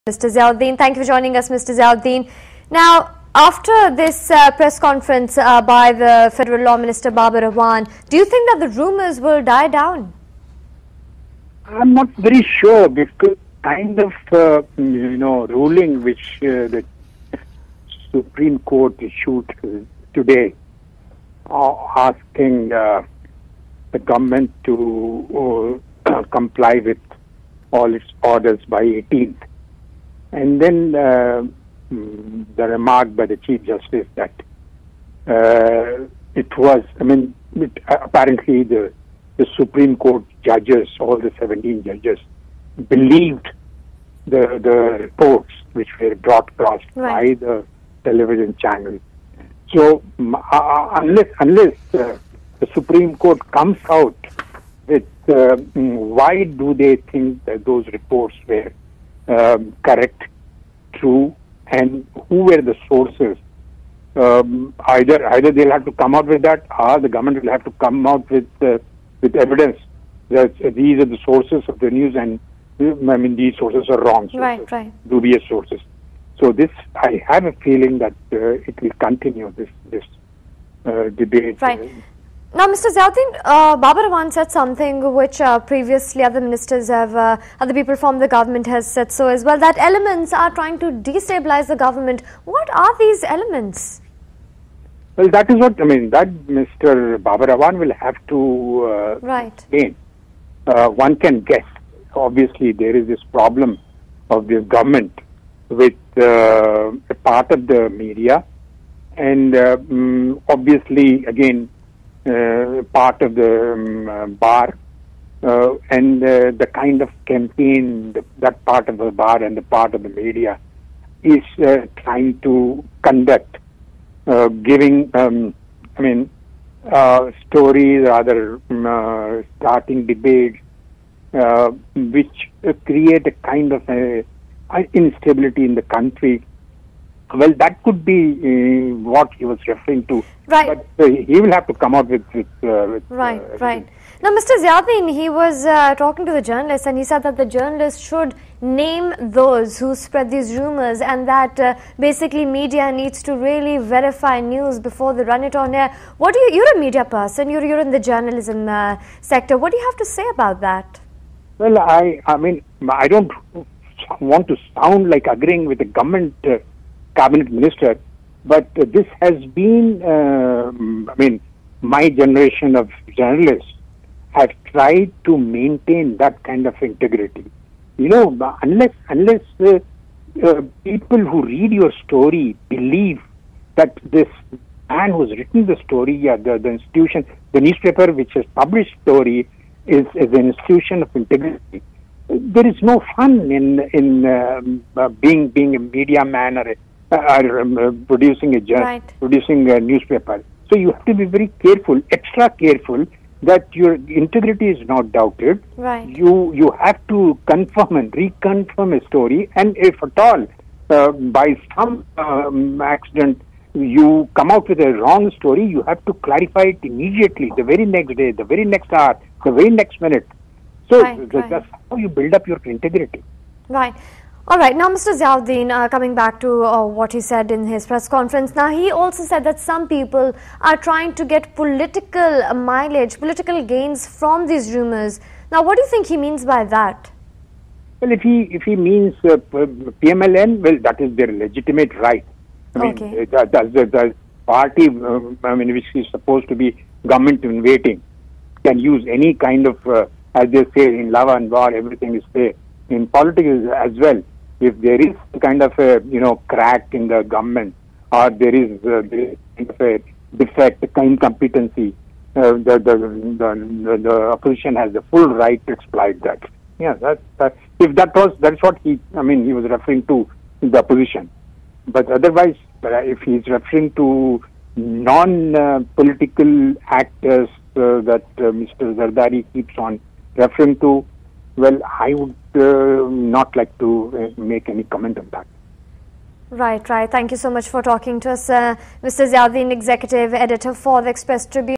Mr. Ziauddin. Thank you for joining us, Mr. Ziauddin. Now, after this press conference by the Federal Law Minister Babar Rahwan, do you think that the rumors will die down? I'm not very sure, because kind of ruling which the Supreme Court issued today, asking the government to comply with all its orders by 18th. And then the remark by the Chief Justice that apparently the Supreme Court judges, all the 17 judges, believed the reports which were broadcast by the television channel. So unless the Supreme Court comes out with why do they think that those reports were correct, true, and who were the sources? Either they'll have to come out with that, or the government will have to come out with evidence that these are the sources of the news, and these sources are wrong sources, dubious sources. So this, I have a feeling that it will continue this debate. Now, Mr. Ziauddin, Babar Rahwan said something which previously other ministers have, other people from the government has said so as well, that elements are trying to destabilize the government. What are these elements? Well, that is what, that Mr. Babar Rahwan will have to explain. One can guess. Obviously, there is this problem of this government with a part of the media, and obviously, again, part of the bar, and the kind of campaign that part of the bar and the part of the media is trying to conduct, giving stories, rather starting debates which create a kind of instability in the country. Well, that could be what he was referring to. But he will have to come out with Now, Mr. Ziauddin, he was talking to the journalists, and he said that the journalists should name those who spread these rumors, and that basically media needs to really verify news before they run it on air. You're a media person, you're in the journalism sector. What do you have to say about that? Well, I don't want to sound like agreeing with the government cabinet minister, but this has been, my generation of journalists have tried to maintain that kind of integrity. Unless people who read your story believe that this man who's written the story, the institution, the newspaper which has published story is an institution of integrity, there is no fun in being a media man or producing a newspaper. So you have to be very careful, extra careful, that your integrity is not doubted. You have to confirm and reconfirm a story, and if at all by some accident you come out with a wrong story, you have to clarify it immediately, the very next day, the very next hour, the very next minute. So that's how you build up your integrity. All right. Now, Mr. Ziauddin, coming back to what he said in his press conference, now he also said that some people are trying to get political mileage, political gains from these rumors. Now, what do you think he means by that? Well, if he means PMLN, well, that is their legitimate right. The party, which is supposed to be government in waiting, can use any kind of, as they say, in love and war, everything is fair. In politics as well, if there is kind of a crack in the government, or there is a defect, incompetency, the opposition has the full right to exploit that. That's what he was referring to, the opposition. But otherwise, if he's referring to non-political actors that Mr. Zardari keeps on referring to, well, I would not like to make any comment on that. Right. Thank you so much for talking to us, Mr. Ziauddin, Executive Editor for the Express Tribune.